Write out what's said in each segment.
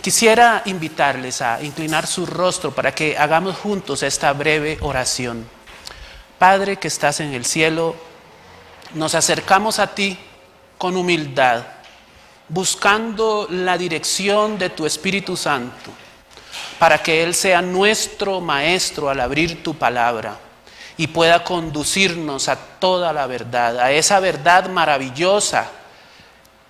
Quisiera invitarles a inclinar su rostro para que hagamos juntos esta breve oración. Padre que estás en el cielo, nos acercamos a ti con humildad, buscando la dirección de tu Espíritu Santo, para que Él sea nuestro maestro al abrir tu palabra y pueda conducirnos a toda la verdad, a esa verdad maravillosa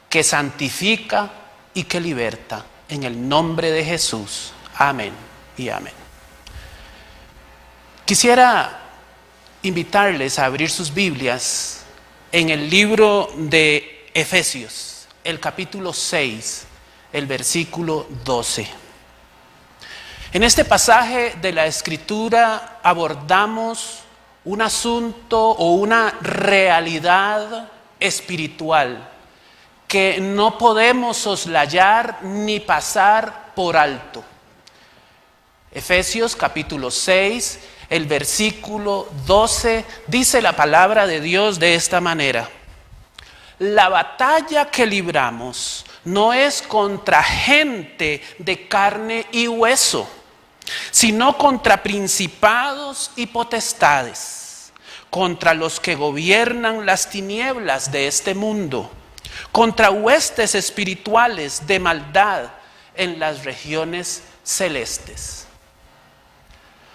que santifica y que liberta. En el nombre de Jesús. Amén y amén. Quisiera invitarles a abrir sus Biblias en el libro de Efesios, el capítulo 6, el versículo 12. En este pasaje de la Escritura abordamos un asunto o una realidad espiritual que no podemos soslayar ni pasar por alto. Efesios capítulo 6, el versículo 12, dice la palabra de Dios de esta manera: la batalla que libramos no es contra gente de carne y hueso, sino contra principados y potestades, contra los que gobiernan las tinieblas de este mundo, contra huestes espirituales de maldad en las regiones celestes.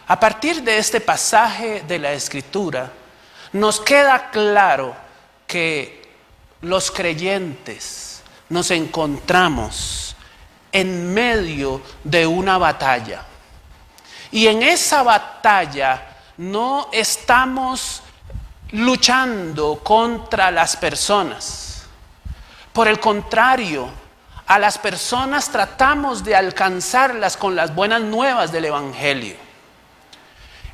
A partir de este pasaje de la Escritura, nos queda claro que los creyentes nos encontramos en medio de una batalla. Y en esa batalla no estamos luchando contra las personas. Por el contrario, a las personas tratamos de alcanzarlas con las buenas nuevas del Evangelio.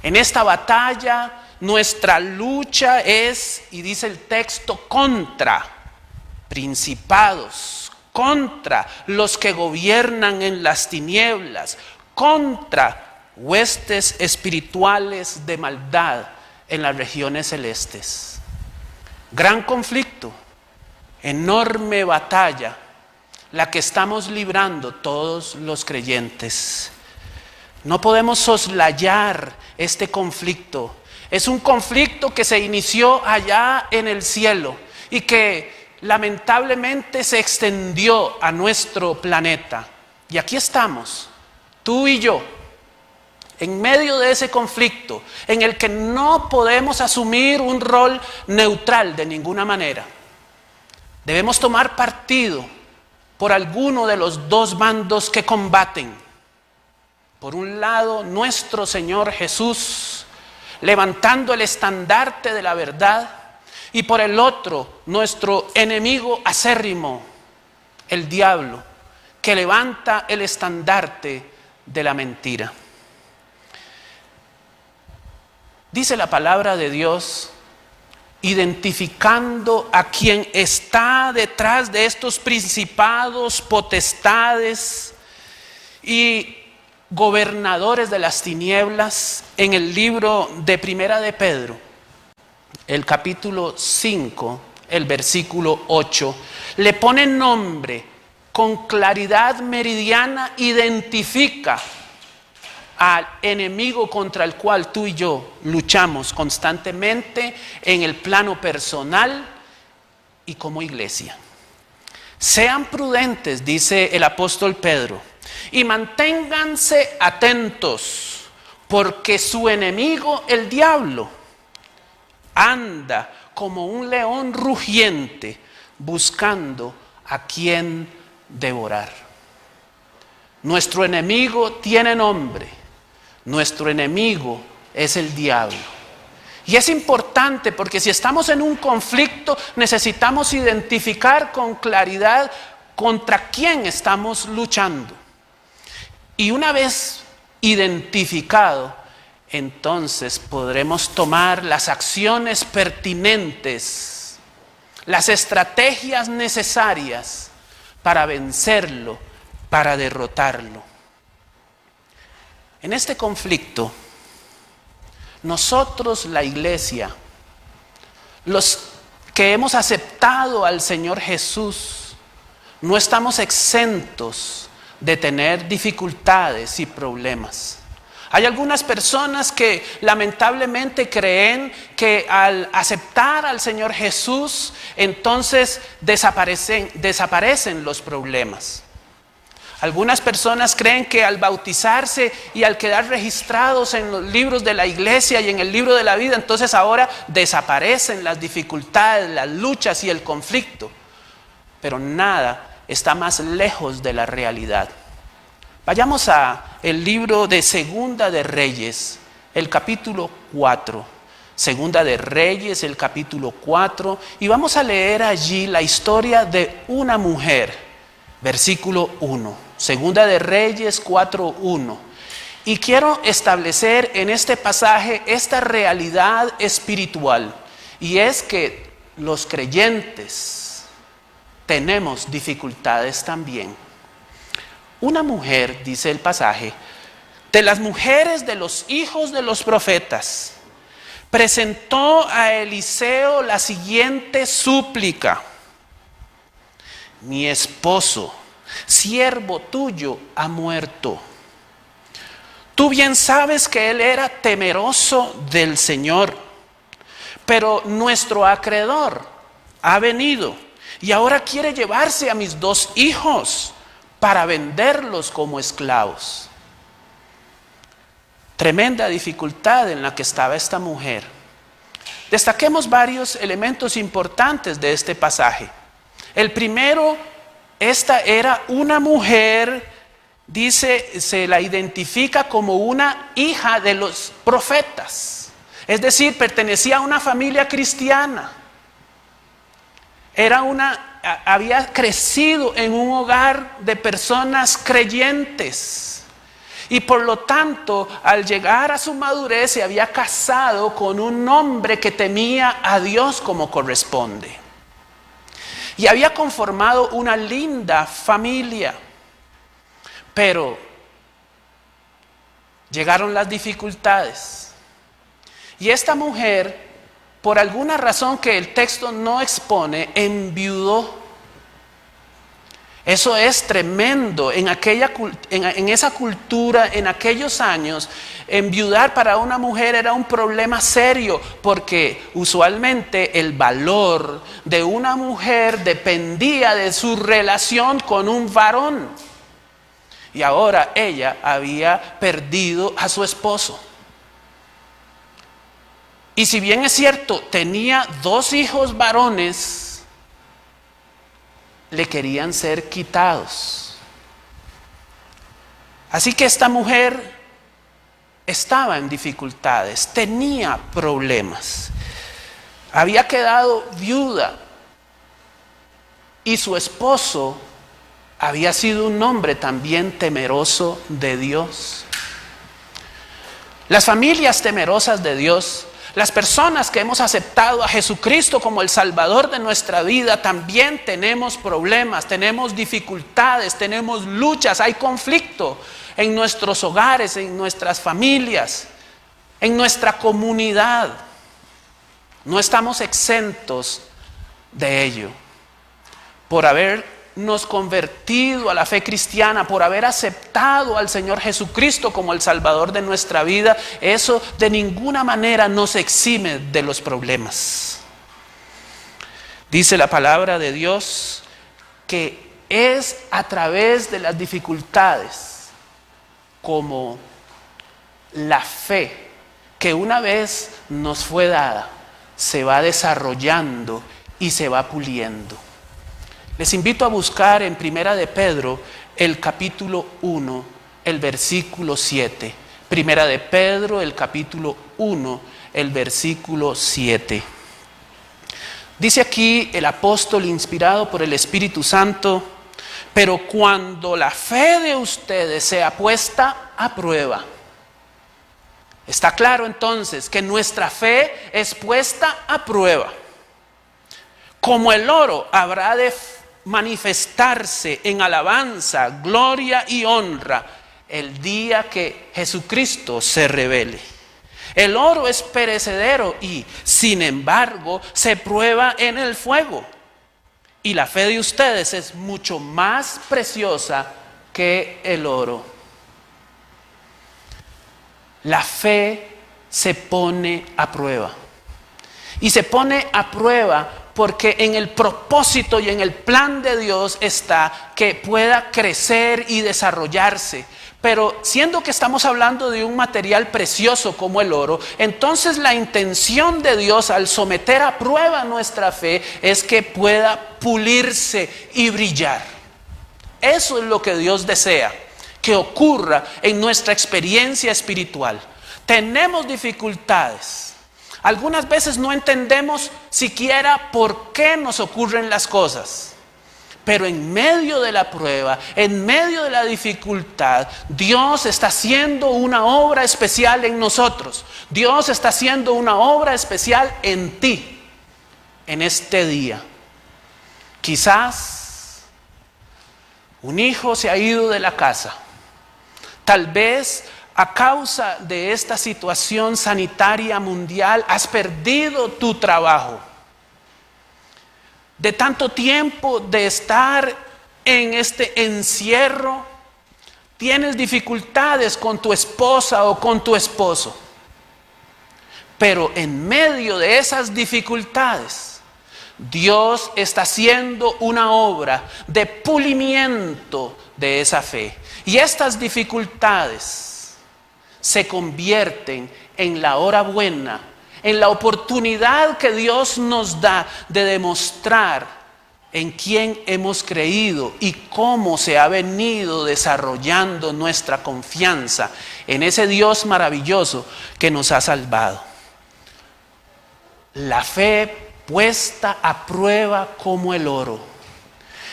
En esta batalla, nuestra lucha es, y dice el texto, contra principados, contra los que gobiernan en las tinieblas, contra huestes espirituales de maldad en las regiones celestes. Gran conflicto. Enorme batalla, la que estamos librando todos los creyentes. No podemos soslayar este conflicto. Es un conflicto que se inició allá en el cielo y que lamentablemente se extendió a nuestro planeta. Y aquí estamos, tú y yo, en medio de ese conflicto en el que no podemos asumir un rol neutral de ninguna manera. Debemos tomar partido por alguno de los dos bandos que combaten. Por un lado, nuestro Señor Jesús, levantando el estandarte de la verdad, y por el otro, nuestro enemigo acérrimo, el diablo, que levanta el estandarte de la mentira. Dice la palabra de Dios, identificando a quien está detrás de estos principados, potestades y gobernadores de las tinieblas, en el libro de Primera de Pedro, el capítulo 5, el versículo 8, le pone nombre, con claridad meridiana identifica al enemigo contra el cual tú y yo luchamos constantemente en el plano personal y como iglesia. Sean prudentes, dice el apóstol Pedro, y manténganse atentos, porque su enemigo, el diablo, anda como un león rugiente buscando a quien devorar. Nuestro enemigo tiene nombre. Nuestro enemigo es el diablo. Y es importante porque si estamos en un conflicto, necesitamos identificar con claridad contra quién estamos luchando. Y una vez identificado, entonces podremos tomar las acciones pertinentes, las estrategias necesarias para vencerlo, para derrotarlo. En este conflicto, nosotros, la iglesia, los que hemos aceptado al Señor Jesús, no estamos exentos de tener dificultades y problemas. Hay algunas personas que lamentablemente creen que al aceptar al Señor Jesús, entonces desaparecen los problemas. Algunas personas creen que al bautizarse y al quedar registrados en los libros de la iglesia y en el libro de la vida, entonces ahora desaparecen las dificultades, las luchas y el conflicto. Pero nada está más lejos de la realidad. Vayamos a el libro de Segunda de Reyes, el capítulo 4. Segunda de Reyes, el capítulo 4, y vamos a leer allí la historia de una mujer. Versículo 1. Segunda de Reyes 4:1. Y quiero establecer en este pasaje esta realidad espiritual. Y es que los creyentes tenemos dificultades también. Una mujer, dice el pasaje, de las mujeres de los hijos de los profetas, presentó a Eliseo la siguiente súplica: mi esposo, siervo tuyo, ha muerto. Tú bien sabes que él era temeroso del Señor, pero nuestro acreedor ha venido y ahora quiere llevarse a mis 2 hijos para venderlos como esclavos. Tremenda dificultad en la que estaba esta mujer. Destaquemos varios elementos importantes de este pasaje. El primero, esta era una mujer, dice, se la identifica como una hija de los profetas. Es decir, pertenecía a una familia cristiana. Había crecido en un hogar de personas creyentes. Y por lo tanto, al llegar a su madurez, se había casado con un hombre que temía a Dios como corresponde. Y había conformado una linda familia. Pero llegaron las dificultades. Y esta mujer, por alguna razón que el texto no expone, enviudó. Eso es tremendo. En esa cultura, en aquellos años, enviudar para una mujer era un problema serio, porque usualmente el valor de una mujer dependía de su relación con un varón. Y ahora ella había perdido a su esposo. Y si bien es cierto, tenía 2 hijos varones, le querían ser quitados. Así que esta mujer estaba en dificultades, tenía problemas. Había quedado viuda y su esposo había sido un hombre también temeroso de Dios. Las familias temerosas de Dios, las personas que hemos aceptado a Jesucristo como el Salvador de nuestra vida, también tenemos problemas, tenemos dificultades, tenemos luchas, hay conflicto en nuestros hogares, en nuestras familias, en nuestra comunidad. No estamos exentos de ello. Por habernos convertido a la fe cristiana, por haber aceptado al Señor Jesucristo como el Salvador de nuestra vida, eso de ninguna manera nos exime de los problemas. Dice la palabra de Dios que es a través de las dificultades como la fe que una vez nos fue dada se va desarrollando y se va puliendo. Les invito a buscar en Primera de Pedro el capítulo 1, el versículo 7. Primera de Pedro, el capítulo 1, el versículo 7. Dice aquí el apóstol inspirado por el Espíritu Santo: pero cuando la fe de ustedes sea puesta a prueba. Está claro entonces que nuestra fe es puesta a prueba. Como el oro habrá de manifestarse en alabanza, gloria y honra el día que Jesucristo se revele. El oro es perecedero y, sin embargo, se prueba en el fuego. Y la fe de ustedes es mucho más preciosa que el oro. La fe se pone a prueba. Y se pone a prueba porque en el propósito y en el plan de Dios está que pueda crecer y desarrollarse. Pero siendo que estamos hablando de un material precioso como el oro, entonces la intención de Dios al someter a prueba nuestra fe es que pueda pulirse y brillar. Eso es lo que Dios desea que ocurra en nuestra experiencia espiritual. Tenemos dificultades. Algunas veces no entendemos siquiera por qué nos ocurren las cosas. Pero en medio de la prueba, en medio de la dificultad, Dios está haciendo una obra especial en nosotros. Dios está haciendo una obra especial en ti, en este día. Quizás un hijo se ha ido de la casa. Tal vez a causa de esta situación sanitaria mundial has perdido tu trabajo. De tanto tiempo de estar en este encierro, tienes dificultades con tu esposa o con tu esposo. Pero en medio de esas dificultades, Dios está haciendo una obra de pulimiento de esa fe. Y estas dificultades se convierten en la hora buena, en la oportunidad que Dios nos da de demostrar en quién hemos creído y cómo se ha venido desarrollando nuestra confianza en ese Dios maravilloso que nos ha salvado. La fe puesta a prueba como el oro.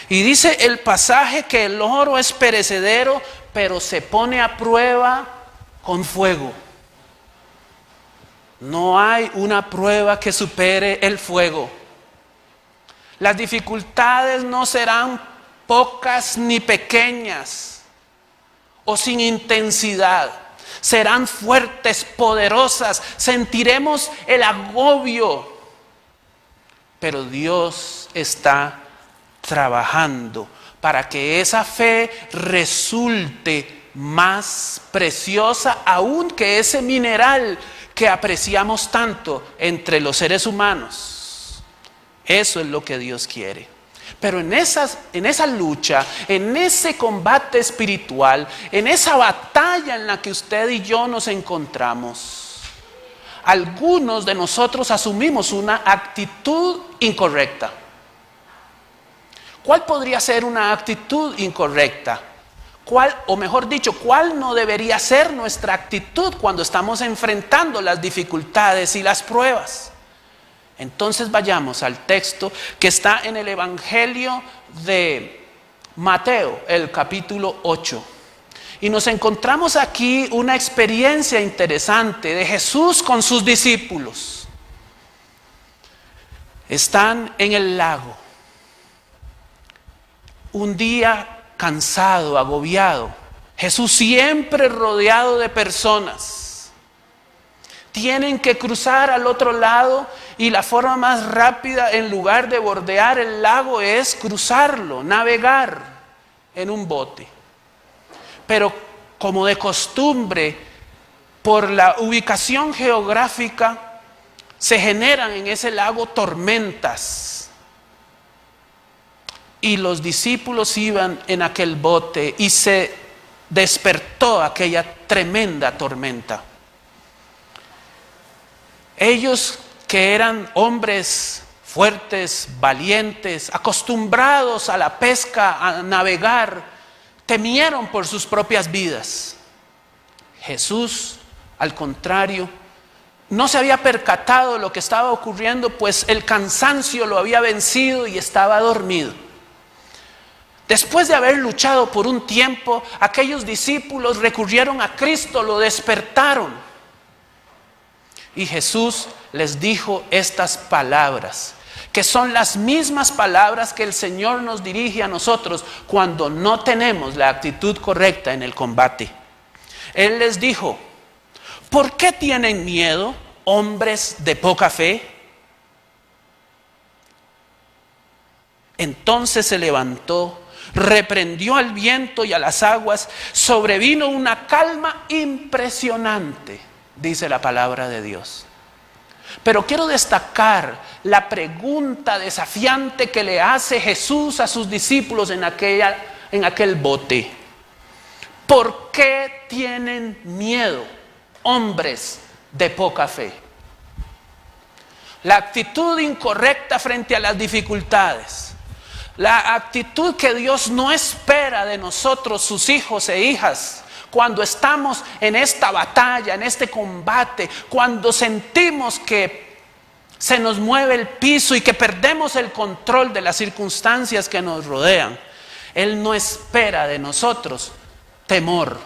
Y dice el pasaje que el oro es perecedero, pero se pone a prueba con fuego. No hay una prueba que supere el fuego. Las dificultades no serán pocas ni pequeñas o sin intensidad. Serán fuertes, poderosas. Sentiremos el agobio. Pero Dios está trabajando para que esa fe resulte más preciosa aún que ese mineral que apreciamos tanto entre los seres humanos. Eso es lo que Dios quiere. Pero en esa lucha, en ese combate espiritual, en esa batalla en la que usted y yo nos encontramos, algunos de nosotros asumimos una actitud incorrecta. ¿Cuál podría ser una actitud incorrecta? ¿Cuál, o mejor dicho, cuál no debería ser nuestra actitud cuando estamos enfrentando las dificultades y las pruebas? Entonces vayamos al texto que está en el Evangelio de Mateo, el capítulo 8. Y nos encontramos aquí una experiencia interesante de Jesús con sus discípulos. Están en el lago. Un día cansado, agobiado. Jesús siempre rodeado de personas. Tienen que cruzar al otro lado y la forma más rápida en lugar de bordear el lago es cruzarlo, navegar en un bote. Pero como de costumbre, por la ubicación geográfica, se generan en ese lago tormentas. Y los discípulos iban en aquel bote y se despertó aquella tremenda tormenta. Ellos que eran hombres fuertes, valientes, acostumbrados a la pesca, a navegar, temieron por sus propias vidas. Jesús, al contrario, no se había percatado de lo que estaba ocurriendo, pues el cansancio lo había vencido y estaba dormido. Después de haber luchado por un tiempo, aquellos discípulos recurrieron a Cristo, lo despertaron. Y Jesús les dijo estas palabras, que son las mismas palabras que el Señor nos dirige a nosotros cuando no tenemos la actitud correcta en el combate. Él les dijo: ¿por qué tienen miedo, hombres de poca fe? Entonces se levantó, reprendió al viento y a las aguas, sobrevino una calma impresionante, dice la palabra de Dios. Pero quiero destacar la pregunta desafiante que le hace Jesús a sus discípulos en aquel bote. ¿Por qué tienen miedo, hombres de poca fe? La actitud incorrecta frente a las dificultades. La actitud que Dios no espera de nosotros, sus hijos e hijas, cuando estamos en esta batalla, en este combate, cuando sentimos que se nos mueve el piso y que perdemos el control de las circunstancias que nos rodean. Él no espera de nosotros temor.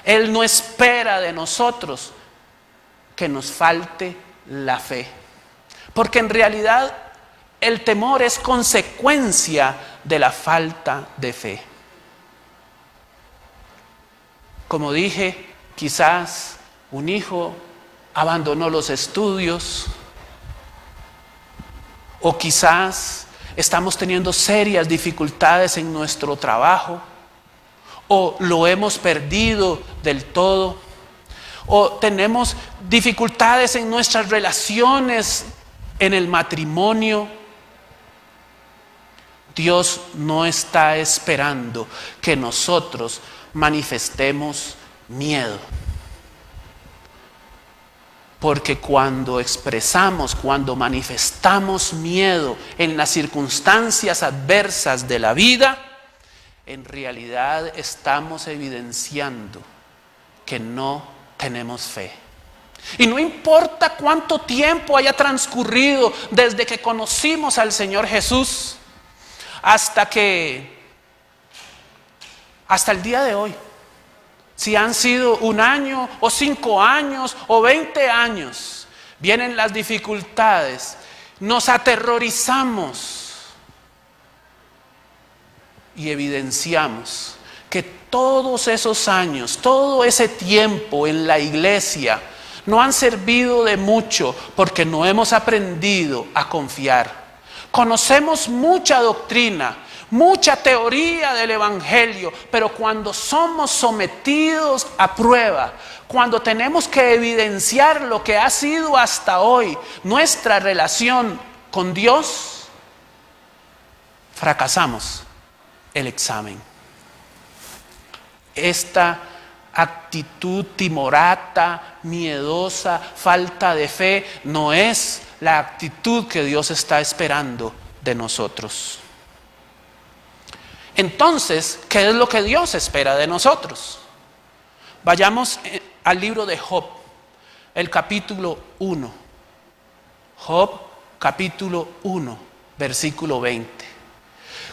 Él no espera de nosotros que nos falte la fe. Porque en realidad el temor es consecuencia de la falta de fe. Como dije, quizás un hijo abandonó los estudios, o quizás estamos teniendo serias dificultades en nuestro trabajo, o lo hemos perdido del todo, o tenemos dificultades en nuestras relaciones, en el matrimonio. Dios no está esperando que nosotros manifestemos miedo. Porque cuando manifestamos miedo en las circunstancias adversas de la vida, en realidad estamos evidenciando que no tenemos fe. Y no importa cuánto tiempo haya transcurrido desde que conocimos al Señor Jesús, hasta el día de hoy. Si han sido 1 año o 5 años o 20 años, vienen las dificultades, nos aterrorizamos y evidenciamos que todos esos años, todo ese tiempo en la iglesia no han servido de mucho porque no hemos aprendido a confiar. Conocemos mucha doctrina, mucha teoría del evangelio, pero cuando somos sometidos a prueba, cuando tenemos que evidenciar lo que ha sido hasta hoy nuestra relación con Dios, fracasamos el examen. Esta actitud timorata, miedosa, falta de fe, no es la actitud que Dios está esperando de nosotros. Entonces, ¿qué es lo que Dios espera de nosotros? Vayamos al libro de Job, el capítulo 1. Job, capítulo 1, versículo 20.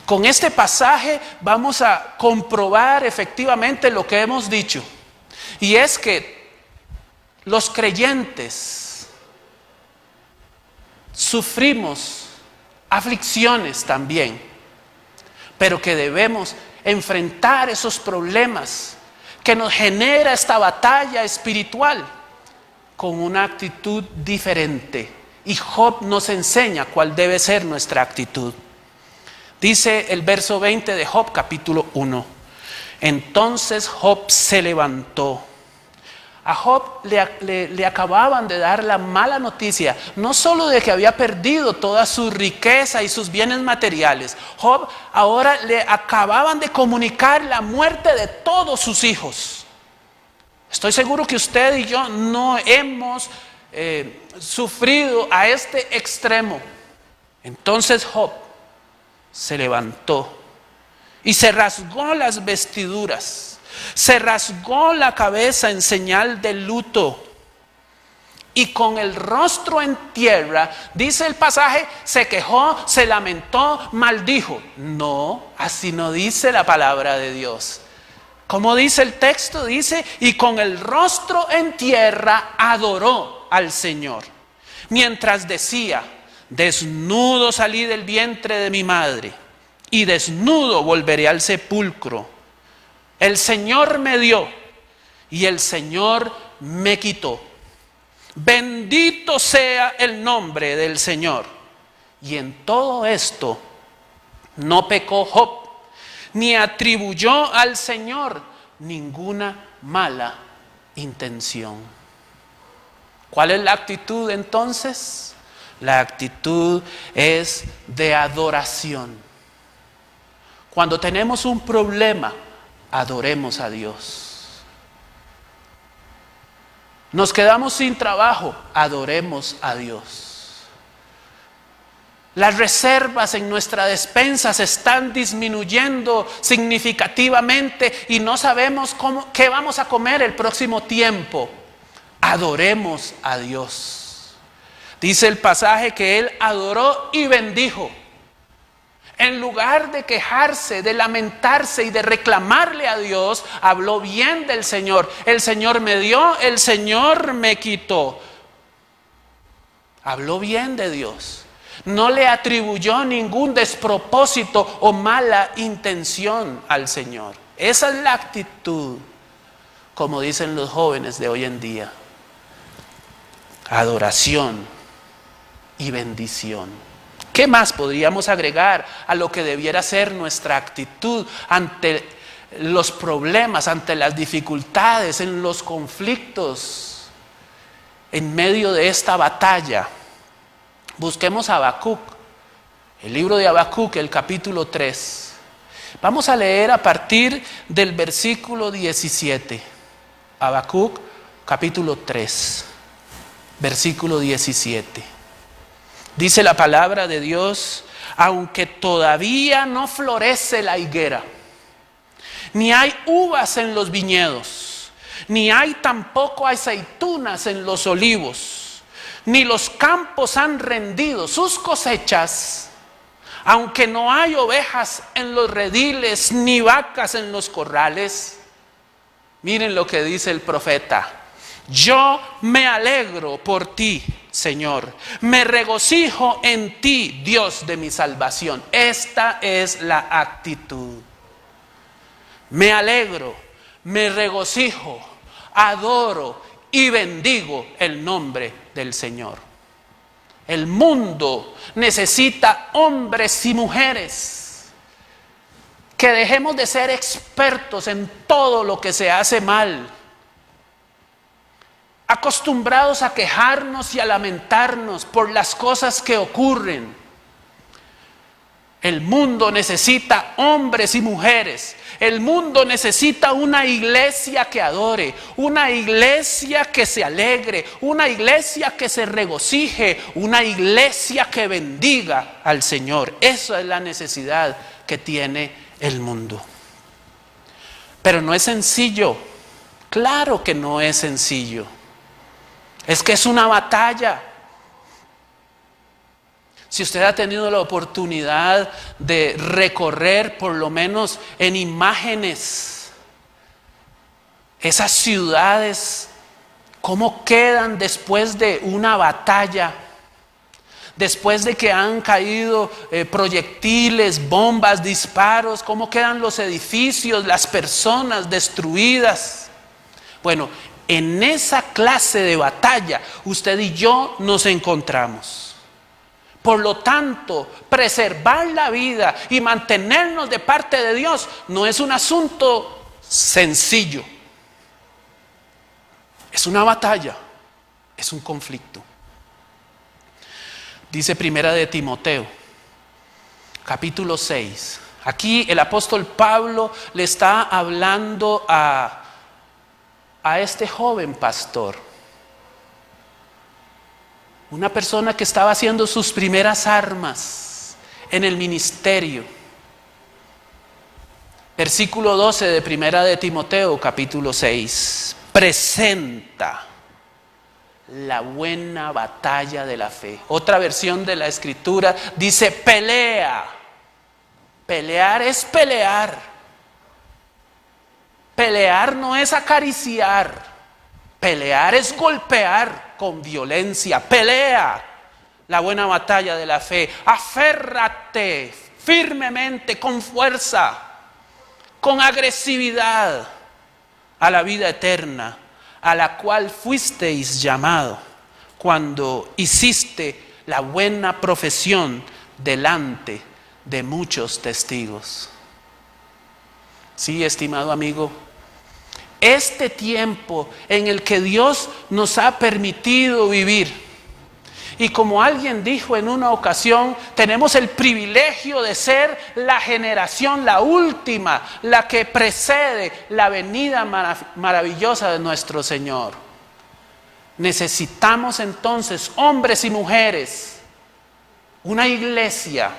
Con este pasaje vamos a comprobar efectivamente lo que hemos dicho. Y es que los creyentes sufrimos aflicciones también, pero que debemos enfrentar esos problemas que nos genera esta batalla espiritual con una actitud diferente. Y Job nos enseña cuál debe ser nuestra actitud. Dice el verso 20 de Job capítulo 1. Entonces Job se levantó. A Job le acababan de dar la mala noticia, no solo de que había perdido toda su riqueza y sus bienes materiales. Job ahora le acababan de comunicar la muerte de todos sus hijos. Estoy seguro que usted y yo no hemos sufrido a este extremo. Entonces Job se levantó y se rasgó las vestiduras, se rasgó la cabeza en señal de luto y con el rostro en tierra, dice el pasaje, se quejó, se lamentó, maldijo. No, así no dice la palabra de Dios. ¿Cómo dice el texto? Dice, y con el rostro en tierra adoró al Señor, mientras decía, desnudo salí del vientre de mi madre y desnudo volveré al sepulcro. El Señor me dio y el Señor me quitó. Bendito sea el nombre del Señor. Y en todo esto no pecó Job, ni atribuyó al Señor ninguna mala intención. ¿Cuál es la actitud entonces? La actitud es de adoración. Cuando tenemos un problema, adoremos a Dios. Nos quedamos sin trabajo, adoremos a Dios. Las reservas en nuestra despensa se están disminuyendo significativamente y no sabemos qué vamos a comer el próximo tiempo. Adoremos a Dios. Dice el pasaje que él adoró y bendijo. En lugar de quejarse, de lamentarse y de reclamarle a Dios, habló bien del Señor. El Señor me dio, el Señor me quitó. Habló bien de Dios. No le atribuyó ningún despropósito o mala intención al Señor. Esa es la actitud, como dicen los jóvenes de hoy en día. Adoración y bendición. ¿Qué más podríamos agregar a lo que debiera ser nuestra actitud ante los problemas, ante las dificultades, en los conflictos, en medio de esta batalla? Busquemos a Habacuc, el libro de Habacuc, el capítulo 3. Vamos a leer a partir del versículo 17. Habacuc, capítulo 3, versículo 17. Dice la palabra de Dios: aunque todavía no florece la higuera, ni hay uvas en los viñedos, ni hay tampoco aceitunas en los olivos, ni los campos han rendido sus cosechas, aunque no hay ovejas en los rediles, ni vacas en los corrales. Miren lo que dice el profeta: yo me alegro por ti, Señor, me regocijo en ti, Dios de mi salvación. Esta es la actitud. Me alegro, me regocijo, adoro y bendigo el nombre del Señor. El mundo necesita hombres y mujeres que dejemos de ser expertos en todo lo que se hace mal, acostumbrados a quejarnos y a lamentarnos por las cosas que ocurren. El mundo necesita hombres y mujeres. El mundo necesita una iglesia que adore, una iglesia que se alegre, una iglesia que se regocije, una iglesia que bendiga al Señor. Esa es la necesidad que tiene el mundo. Pero no es sencillo. Claro que no es sencillo. Es que es una batalla. Si usted ha tenido la oportunidad de recorrer, por lo menos en imágenes, esas ciudades, cómo quedan después de una batalla, después de que han caído proyectiles, bombas, disparos, cómo quedan los edificios, las personas destruidas. Bueno, en esa clase de batalla, usted y yo nos encontramos. Por lo tanto, preservar la vida y mantenernos de parte de Dios no es un asunto sencillo. Es una batalla, es un conflicto. Dice Primera de Timoteo, capítulo 6. Aquí el apóstol Pablo le está hablando a este joven pastor, una persona que estaba haciendo sus primeras armas en el ministerio. Versículo 12 de Primera de Timoteo, capítulo 6. Presenta la buena batalla de la fe. Otra versión de la escritura dice pelea. Pelear es pelear. Pelear no es acariciar. Pelear es golpear con violencia. Pelea la buena batalla de la fe. Aférrate firmemente, con fuerza, con agresividad a la vida eterna, a la cual fuisteis llamado cuando hiciste la buena profesión delante de muchos testigos. Sí, estimado amigo, este tiempo en el que Dios nos ha permitido vivir, y como alguien dijo en una ocasión, tenemos el privilegio de ser la generación, la última, la que precede la venida maravillosa de nuestro Señor. Necesitamos entonces, hombres y mujeres, una iglesia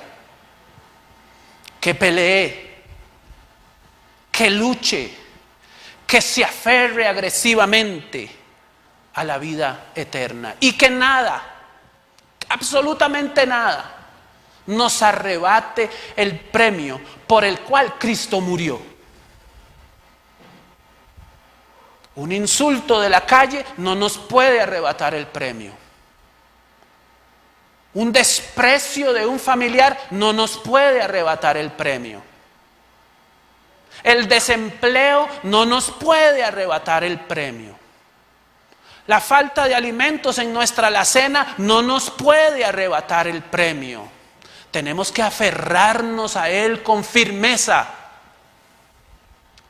que pelee, que luche, que se aferre agresivamente a la vida eterna y que nada, absolutamente nada, nos arrebate el premio por el cual Cristo murió. Un insulto de la calle no nos puede arrebatar el premio. Un desprecio de un familiar no nos puede arrebatar el premio. El desempleo no nos puede arrebatar el premio. La falta de alimentos en nuestra alacena no nos puede arrebatar el premio. Tenemos que aferrarnos a Él con firmeza.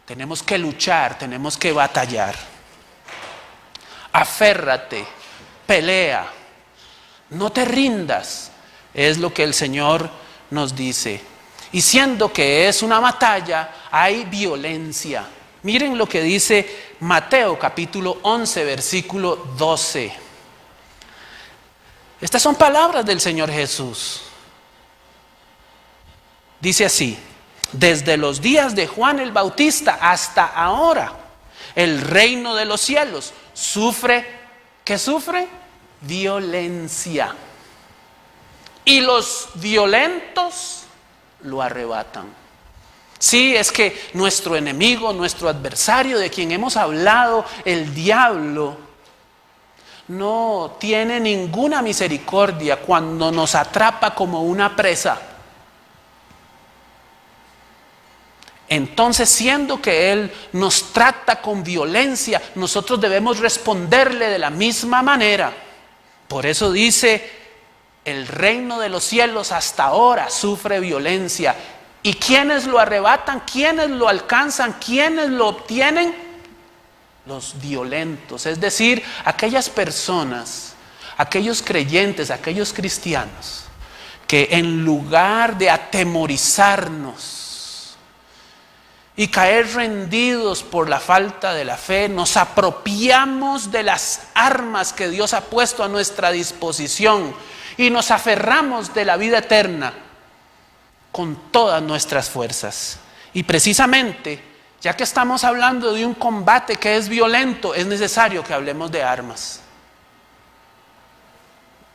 Tenemos que luchar, tenemos que batallar. Aférrate, pelea, no te rindas, es lo que el Señor nos dice. Y siendo que es una batalla, hay violencia. Miren lo que dice Mateo capítulo 11, versículo 12. Estas son palabras del Señor Jesús. Dice así: desde los días de Juan el Bautista hasta ahora, el reino de los cielos sufre, ¿qué sufre? Violencia. Y los violentos lo arrebatan. Sí, es que nuestro enemigo, nuestro adversario de quien hemos hablado, el diablo, no tiene ninguna misericordia cuando nos atrapa como una presa. Entonces, siendo que Él nos trata con violencia, nosotros debemos responderle de la misma manera. Por eso dice, el reino de los cielos hasta ahora sufre violencia. ¿Y quiénes lo arrebatan? ¿Quiénes lo alcanzan? ¿Quiénes lo obtienen? Los violentos, es decir, aquellas personas, aquellos creyentes, aquellos cristianos, que en lugar de atemorizarnos y caer rendidos por la falta de la fe, nos apropiamos de las armas que Dios ha puesto a nuestra disposición y nos aferramos de la vida eterna con todas nuestras fuerzas. Y precisamente, ya que estamos hablando de un combate que es violento, es necesario que hablemos de armas.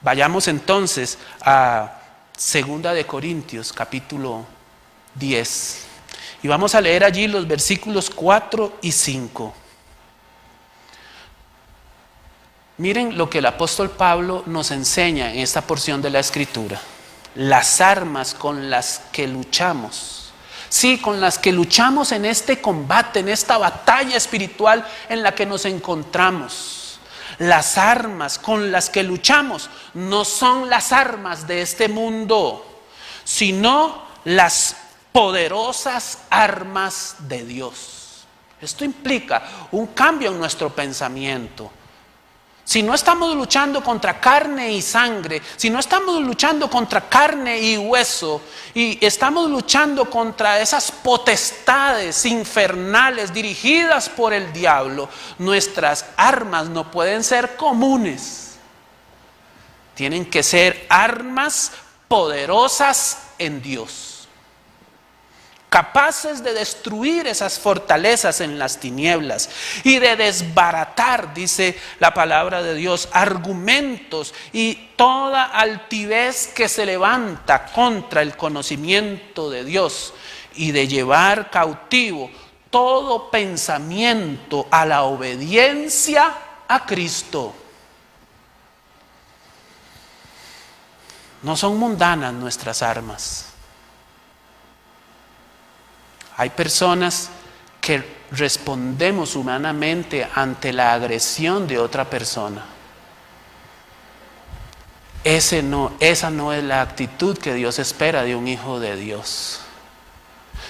Vayamos entonces a 2 de Corintios, capítulo 10. Y vamos a leer allí los versículos 4 y 5. Miren lo que el apóstol Pablo nos enseña en esta porción de la Escritura. Las armas con las que luchamos. Sí, con las que luchamos en este combate, en esta batalla espiritual en la que nos encontramos. Las armas con las que luchamos no son las armas de este mundo, sino las poderosas armas de Dios. Esto implica un cambio en nuestro pensamiento. Si no estamos luchando contra carne y sangre, si no estamos luchando contra carne y hueso, y estamos luchando contra esas potestades infernales dirigidas por el diablo, nuestras armas no pueden ser comunes. Tienen que ser armas poderosas en Dios, capaces de destruir esas fortalezas en las tinieblas y de desbaratar, dice la palabra de Dios, argumentos y toda altivez que se levanta contra el conocimiento de Dios, y de llevar cautivo todo pensamiento a la obediencia a Cristo. No son mundanas nuestras armas. Hay personas que respondemos humanamente ante la agresión de otra persona. Esa no es la actitud que Dios espera de un hijo de Dios.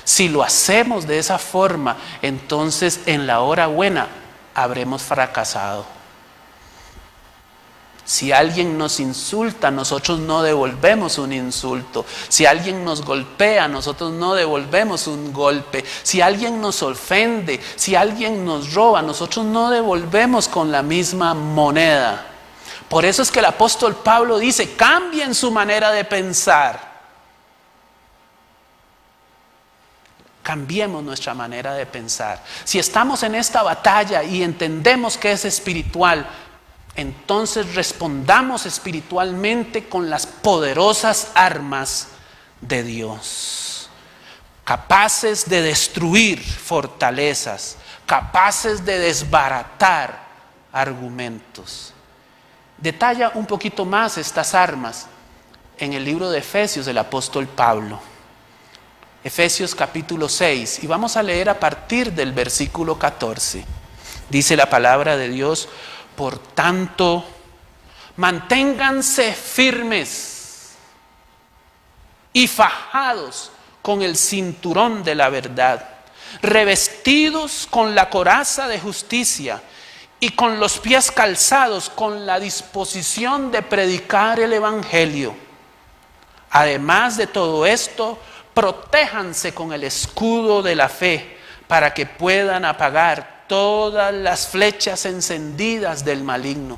Si lo hacemos de esa forma, entonces en la hora buena habremos fracasado. Si alguien nos insulta, nosotros no devolvemos un insulto. Si alguien nos golpea, nosotros no devolvemos un golpe. Si alguien nos ofende, si alguien nos roba, nosotros no devolvemos con la misma moneda. Por eso es que el apóstol Pablo dice, cambien su manera de pensar. Cambiemos nuestra manera de pensar. Si estamos en esta batalla y entendemos que es espiritual, entonces respondamos espiritualmente con las poderosas armas de Dios, capaces de destruir fortalezas, capaces de desbaratar argumentos. Detalla un poquito más estas armas en el libro de Efesios del apóstol Pablo. Efesios capítulo 6, y vamos a leer a partir del versículo 14. Dice la palabra de Dios: por tanto, manténganse firmes y fajados con el cinturón de la verdad, revestidos con la coraza de justicia y con los pies calzados con la disposición de predicar el evangelio. Además de todo esto, protéjanse con el escudo de la fe para que puedan apagar todas las flechas encendidas del maligno.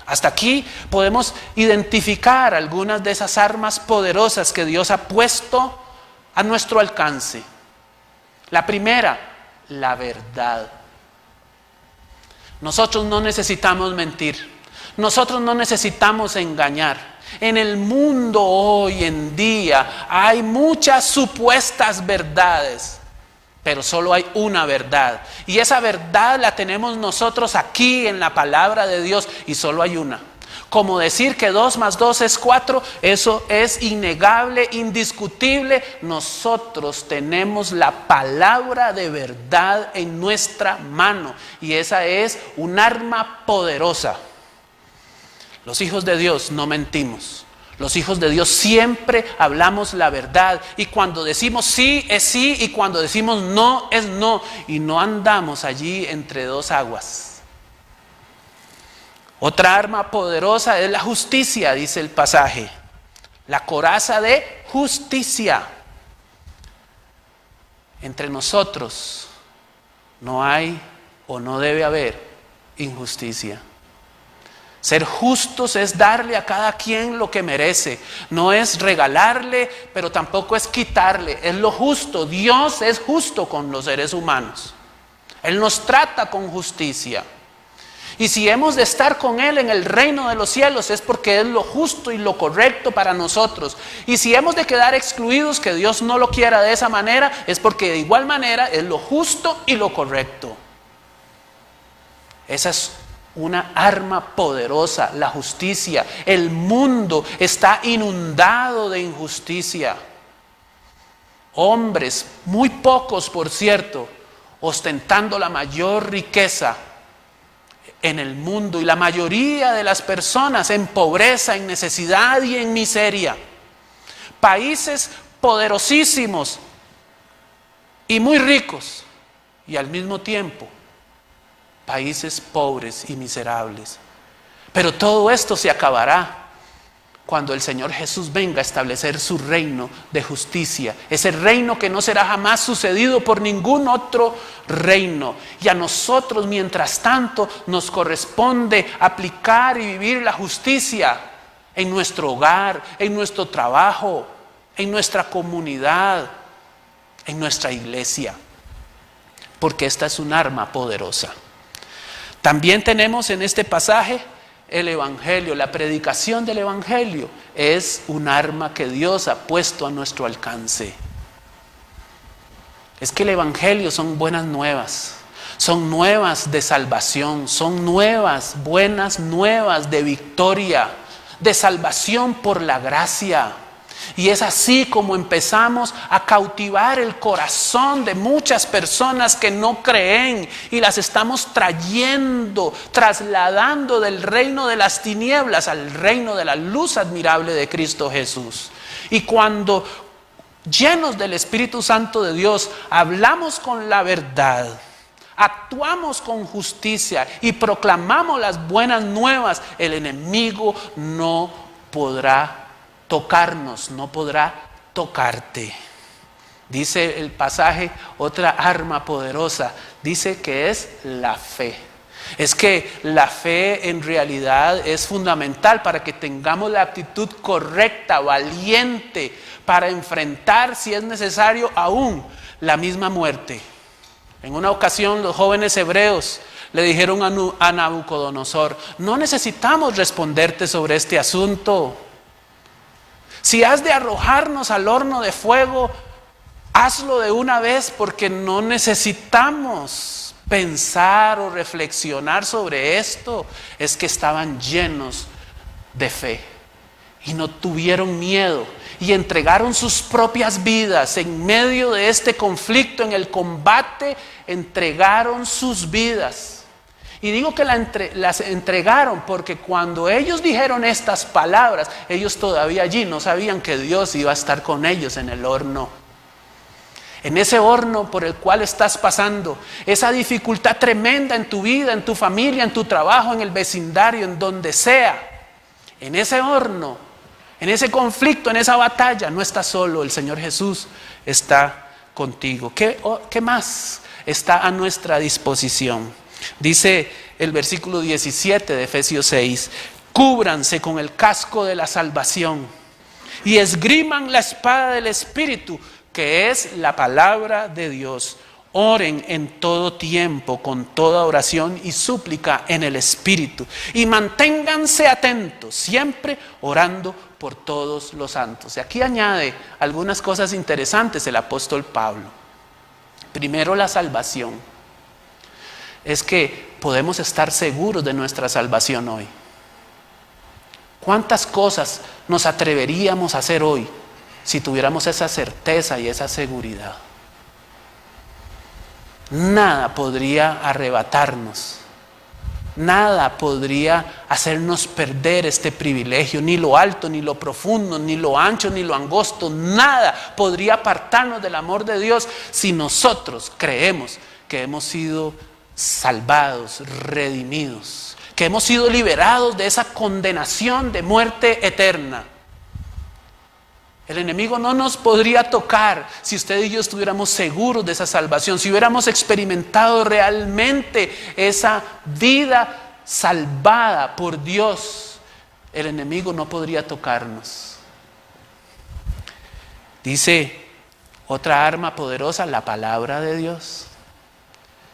Hasta aquí podemos identificar algunas de esas armas poderosas que Dios ha puesto a nuestro alcance. La primera, la verdad. Nosotros no necesitamos mentir. Nosotros no necesitamos engañar. En el mundo hoy en día hay muchas supuestas verdades, pero solo hay una verdad. Y esa verdad la tenemos nosotros aquí en la palabra de Dios, y solo hay una. Como decir que 2 más 2 es 4, eso es innegable, indiscutible. Nosotros tenemos la palabra de verdad en nuestra mano, y esa es un arma poderosa. Los hijos de Dios no mentimos. Los hijos de Dios siempre hablamos la verdad. Y cuando decimos sí, es sí. Y cuando decimos no, es no. Y no andamos allí entre dos aguas. Otra arma poderosa es la justicia, dice el pasaje. La coraza de justicia. Entre nosotros no hay o no debe haber injusticia. Ser justos es darle a cada quien lo que merece. No es regalarle, pero tampoco es quitarle. Es lo justo. Dios es justo con los seres humanos. Él nos trata con justicia. Y si hemos de estar con Él en el reino de los cielos, es porque es lo justo y lo correcto para nosotros. Y si hemos de quedar excluidos, que Dios no lo quiera de esa manera, es porque de igual manera es lo justo y lo correcto. Esa es una arma poderosa, la justicia. El mundo está inundado de injusticia. Hombres, muy pocos por cierto, ostentando la mayor riqueza en el mundo, y la mayoría de las personas en pobreza, en necesidad y en miseria. Países poderosísimos y muy ricos, y al mismo tiempo países pobres y miserables. Pero todo esto se acabará cuando el Señor Jesús venga a establecer su reino de justicia. Ese reino que no será jamás sucedido por ningún otro reino. Y a nosotros, mientras tanto, nos corresponde aplicar y vivir la justicia en nuestro hogar, en nuestro trabajo, en nuestra comunidad, en nuestra iglesia. Porque esta es un arma poderosa. También tenemos en este pasaje el evangelio. La predicación del evangelio es un arma que Dios ha puesto a nuestro alcance. Es que el evangelio son buenas nuevas, son nuevas de salvación, son nuevas, buenas nuevas de victoria, de salvación por la gracia. Y es así como empezamos a cautivar el corazón de muchas personas que no creen, y las estamos trasladando del reino de las tinieblas al reino de la luz admirable de Cristo Jesús. Y cuando llenos del Espíritu Santo de Dios, hablamos con la verdad, actuamos con justicia y proclamamos las buenas nuevas, el enemigo no podrá tocarnos, no podrá tocarte. Dice el pasaje, otra arma poderosa, dice que es la fe. Es que la fe en realidad es fundamental para que tengamos la actitud correcta, valiente, para enfrentar, si es necesario, aún la misma muerte. En una ocasión los jóvenes hebreos le dijeron a Nabucodonosor: no necesitamos responderte sobre este asunto. Si has de arrojarnos al horno de fuego, hazlo de una vez, porque no necesitamos pensar o reflexionar sobre esto. Es que estaban llenos de fe y no tuvieron miedo y entregaron sus propias vidas en medio de este conflicto, en el combate, entregaron sus vidas. Y digo que las entregaron porque cuando ellos dijeron estas palabras, ellos todavía allí no sabían que Dios iba a estar con ellos en el horno. En ese horno por el cual estás pasando, esa dificultad tremenda en tu vida, en tu familia, en tu trabajo, en el vecindario, en donde sea. En ese horno, en ese conflicto, en esa batalla, no estás solo. El Señor Jesús está contigo. ¿Qué más está a nuestra disposición? Dice el versículo 17 de Efesios 6: cúbranse con el casco de la salvación y esgriman la espada del Espíritu, que es la palabra de Dios. Oren en todo tiempo con toda oración y súplica en el Espíritu, y manténganse atentos, siempre orando por todos los santos. Y aquí añade algunas cosas interesantes el apóstol Pablo. Primero, la salvación. Es que podemos estar seguros de nuestra salvación hoy. ¿Cuántas cosas nos atreveríamos a hacer hoy si tuviéramos esa certeza y esa seguridad? Nada podría arrebatarnos, nada podría hacernos perder este privilegio, ni lo alto, ni lo profundo, ni lo ancho, ni lo angosto. Nada podría apartarnos del amor de Dios si nosotros creemos que hemos sido salvados, redimidos, que hemos sido liberados de esa condenación de muerte eterna. El enemigo no nos podría tocar si usted y yo estuviéramos seguros de esa salvación, si hubiéramos experimentado realmente esa vida salvada por Dios. El enemigo no podría tocarnos. Dice otra arma poderosa, la palabra de Dios.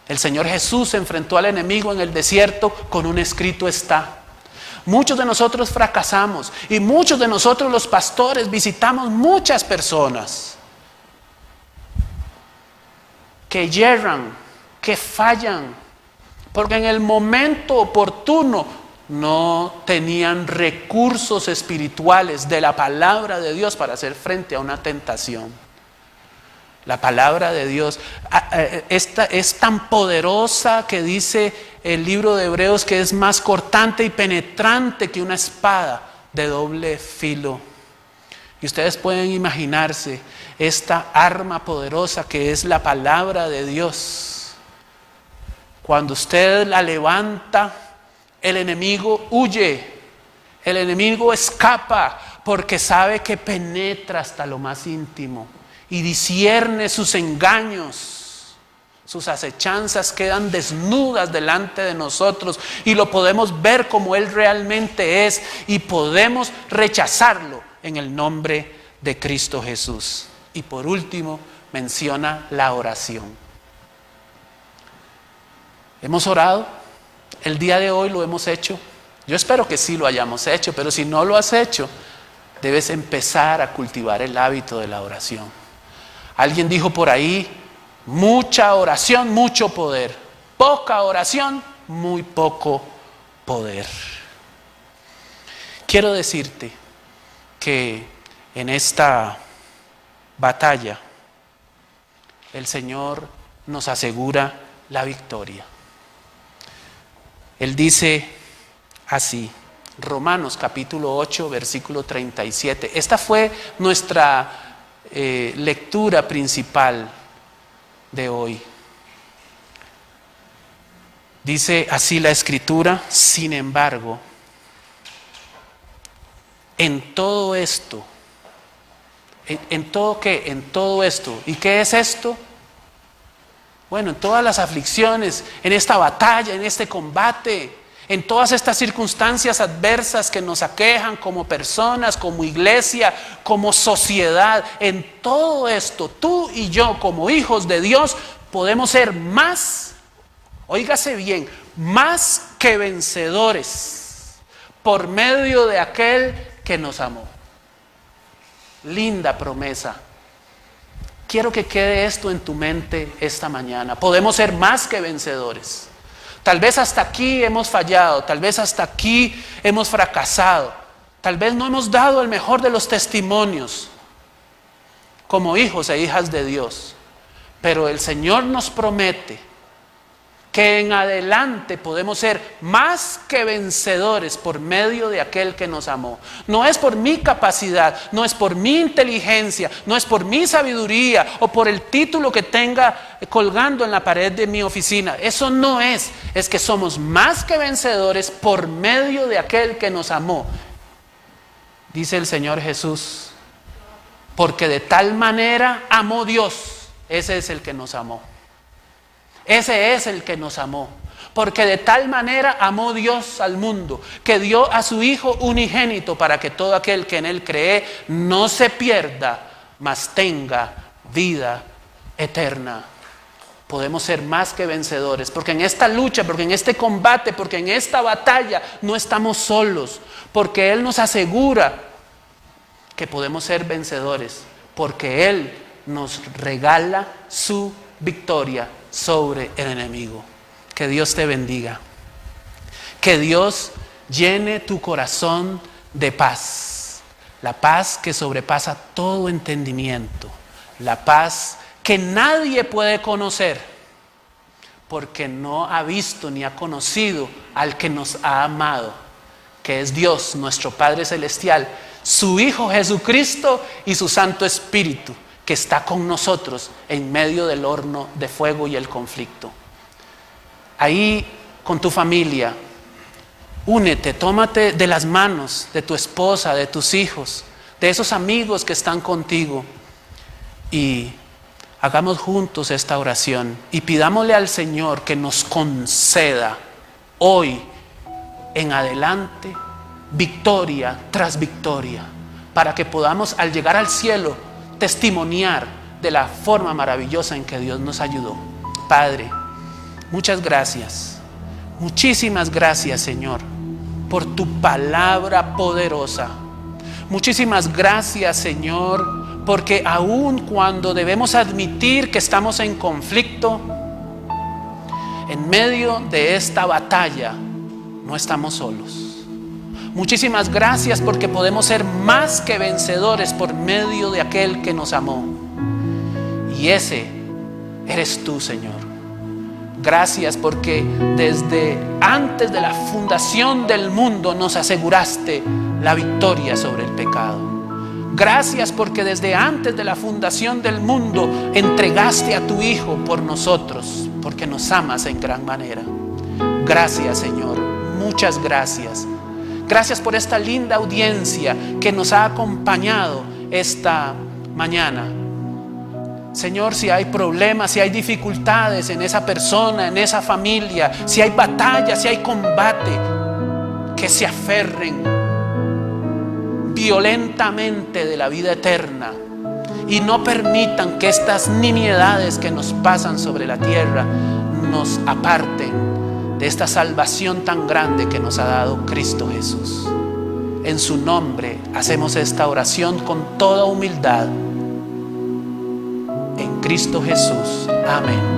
El Señor Jesús se enfrentó al enemigo en el desierto con un escrito está. Muchos de nosotros fracasamos y muchos de nosotros los pastores visitamos muchas personas que yerran, que fallan, porque en el momento oportuno no tenían recursos espirituales de la palabra de Dios para hacer frente a una tentación. La palabra de Dios es tan poderosa que dice el libro de Hebreos que es más cortante y penetrante que una espada de doble filo. Y ustedes pueden imaginarse esta arma poderosa que es la palabra de Dios. Cuando usted la levanta, el enemigo huye, el enemigo escapa porque sabe que penetra hasta lo más íntimo y discierne sus engaños. Sus acechanzas quedan desnudas delante de nosotros y lo podemos ver como Él realmente es y podemos rechazarlo en el nombre de Cristo Jesús. Y por último, menciona la oración. ¿Hemos orado? El día de hoy lo hemos hecho. Yo espero que sí lo hayamos hecho, pero si no lo has hecho, debes empezar a cultivar el hábito de la oración. Alguien dijo por ahí: mucha oración, mucho poder. Poca oración, muy poco poder. Quiero decirte que en esta batalla el Señor nos asegura la victoria. Él dice así, Romanos capítulo 8, versículo 37. Esta fue nuestra lectura principal de hoy. Dice así la Escritura: sin embargo, en todo esto, ¿en todo qué? En todo esto. ¿Y qué es esto? Bueno, en todas las aflicciones, en esta batalla, en este combate, en todas estas circunstancias adversas que nos aquejan como personas, como iglesia, como sociedad, en todo esto, tú y yo como hijos de Dios podemos ser más, óigase bien, más que vencedores por medio de aquel que nos amó. Linda promesa. Quiero que quede esto en tu mente esta mañana. Podemos ser más que vencedores. Tal vez hasta aquí hemos fallado, tal vez hasta aquí hemos fracasado, tal vez no hemos dado el mejor de los testimonios como hijos e hijas de Dios. Pero el Señor nos promete que en adelante podemos ser más que vencedores por medio de aquel que nos amó. No es por mi capacidad, no es por mi inteligencia, no es por mi sabiduría o por el título que tenga colgando en la pared de mi oficina. Eso no es que somos más que vencedores por medio de aquel que nos amó. Dice el Señor Jesús, porque de tal manera amó Dios, ese es el que nos amó. Ese es el que nos amó, porque de tal manera amó Dios al mundo, que dio a su Hijo unigénito para que todo aquel que en Él cree no se pierda, mas tenga vida eterna. Podemos ser más que vencedores, porque en esta lucha, porque en este combate, porque en esta batalla no estamos solos, porque Él nos asegura que podemos ser vencedores, porque Él nos regala su victoria sobre el enemigo. Que Dios te bendiga. Que Dios llene tu corazón de paz. La paz que sobrepasa todo entendimiento. La paz que nadie puede conocer, porque no ha visto ni ha conocido al que nos ha amado, que es Dios, nuestro Padre Celestial, su Hijo Jesucristo y su Santo Espíritu, que está con nosotros en medio del horno de fuego y el conflicto. Ahí con tu familia, únete, tómate de las manos de tu esposa, de tus hijos, de esos amigos que están contigo y hagamos juntos esta oración y pidámosle al Señor que nos conceda hoy en adelante victoria tras victoria, para que podamos al llegar al cielo testimoniar de la forma maravillosa en que Dios nos ayudó. Padre, muchas gracias, muchísimas gracias, Señor, por tu palabra poderosa. Muchísimas gracias, Señor, porque aun cuando debemos admitir que estamos en conflicto, en medio de esta batalla no estamos solos. Muchísimas gracias porque podemos ser más que vencedores por medio de aquel que nos amó. Y ese eres tú, Señor. Gracias porque desde antes de la fundación del mundo nos aseguraste la victoria sobre el pecado. Gracias porque desde antes de la fundación del mundo entregaste a tu Hijo por nosotros, porque nos amas en gran manera. Gracias, Señor. Muchas gracias. Gracias por esta linda audiencia que nos ha acompañado esta mañana. Señor, si hay problemas, si hay dificultades en esa persona, en esa familia, si hay batalla, si hay combate, que se aferren violentamente de la vida eterna y no permitan que estas nimiedades que nos pasan sobre la tierra nos aparten de esta salvación tan grande que nos ha dado Cristo Jesús. En su nombre hacemos esta oración con toda humildad. En Cristo Jesús. Amén.